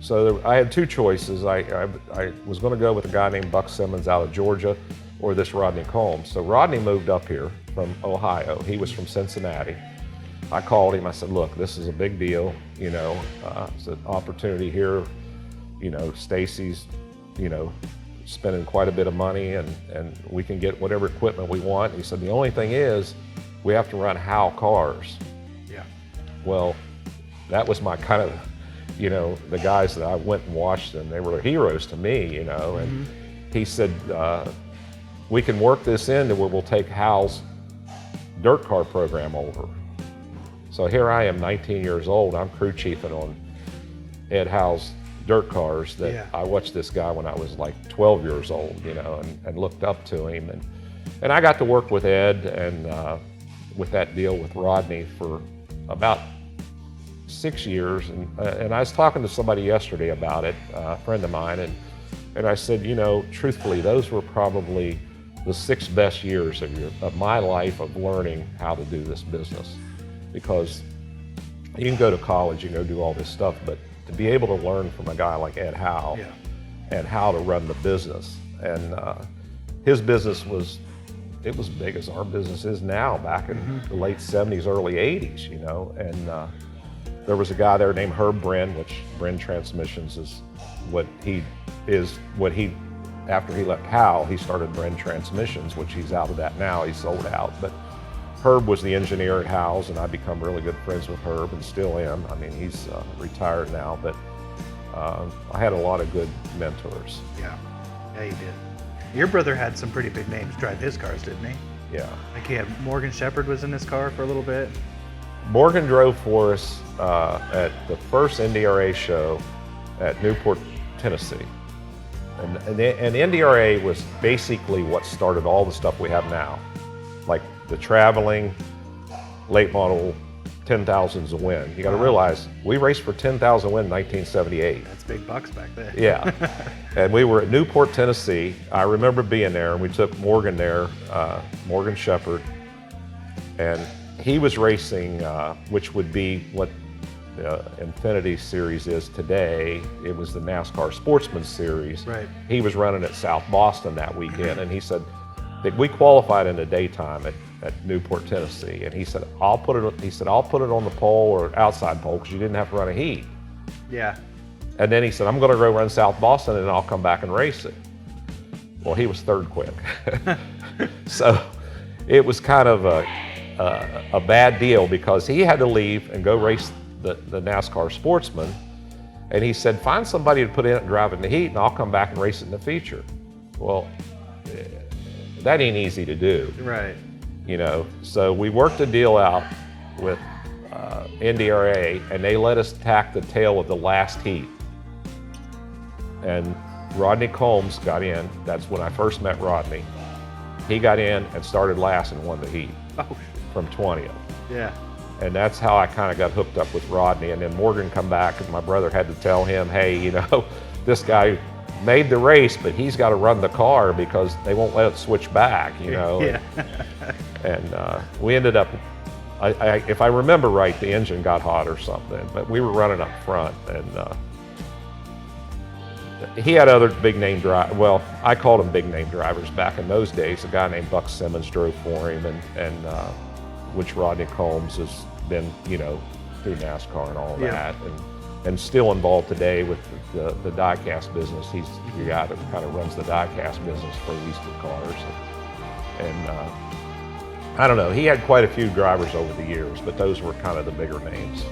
So I had two choices. I was going to go with a guy named Buck Simmons out of Georgia, or this Rodney Combs. So Rodney moved up here from Ohio. He was from Cincinnati. I called him. I said, look, this is a big deal. You know, it's an opportunity here. You know, Stacy's, you know, spending quite a bit of money, and we can get whatever equipment we want. He said, the only thing is we have to run Howe cars. Yeah. Well, that was my kind of, you know, the guys that I went and watched, and they were heroes to me, you know. And he said, we can work this into where we'll take Howe's dirt car program over. So here I am, 19 years old. I'm crew chiefing on Ed Howe's dirt cars that I watched this guy when I was like 12 years old, you know, and looked up to him. And I got to work with Ed and with that deal with Rodney for about 6 years. And I was talking to somebody yesterday about it, a friend of mine, and I said, you know, truthfully, those were probably the 6 best years of my life of learning how to do this business. Because you can go to college, you can go do all this stuff, but to be able to learn from a guy like Ed Howe and how to run the business. And his business was as big as our business is now, back in the late 70s, early 80s, you know. And there was a guy there named Herb Brin, which Brin Transmissions is after he left Howe, he started Brin Transmissions, which he's out of that now, he's sold out. But Herb was the engineer at Howe's, and I've become really good friends with Herb, and still am. I mean, he's retired now, but I had a lot of good mentors. Yeah, you did. Your brother had some pretty big names drive his cars, didn't he? Yeah. Like he had Morgan Shepherd was in his car for a little bit. Morgan drove for us at the first NDRA show at Newport, Tennessee. And NDRA was basically what started all the stuff we have now. Like the traveling, late model 10,000s a win. You got to realize, we raced for 10,000 win in 1978. That's big bucks back then. Yeah. And we were at Newport, Tennessee. I remember being there, and we took Morgan there, Morgan Shepherd, and he was racing, which would be what the Infinity Series is today. It was the NASCAR Sportsman Series. Right. He was running at South Boston that weekend, and he said that we qualified in the daytime at Newport, Tennessee, and he said, I'll put it on the pole or outside pole because you didn't have to run a heat. Yeah. And then he said, I'm going to go run South Boston and I'll come back and race it. Well, he was third quick. So it was kind of a bad deal because he had to leave and go race the NASCAR Sportsman. And he said, find somebody to put in it and drive it in the heat, and I'll come back and race it in the feature. Well, that ain't easy to do. Right. You know, so we worked a deal out with NDRA, and they let us tack the tail of the last heat. And Rodney Combs got in. That's when I first met Rodney. He got in and started last and won the heat from 20th. Yeah. And that's how I kind of got hooked up with Rodney. And then Morgan come back, and my brother had to tell him, hey, you know, this guy made the race, but he's got to run the car because they won't let it switch back, you know. Yeah. And we ended up, if I remember right, the engine got hot or something, but we were running up front. And he had other big name drivers. Well, I called them big name drivers back in those days. A guy named Buck Simmons drove for him, and which Rodney Combs has been, you know, through NASCAR and all that, and still involved today with the die-cast business. He's the guy that kind of runs the die-cast business for these two cars. And I don't know, he had quite a few drivers over the years, but those were kind of the bigger names.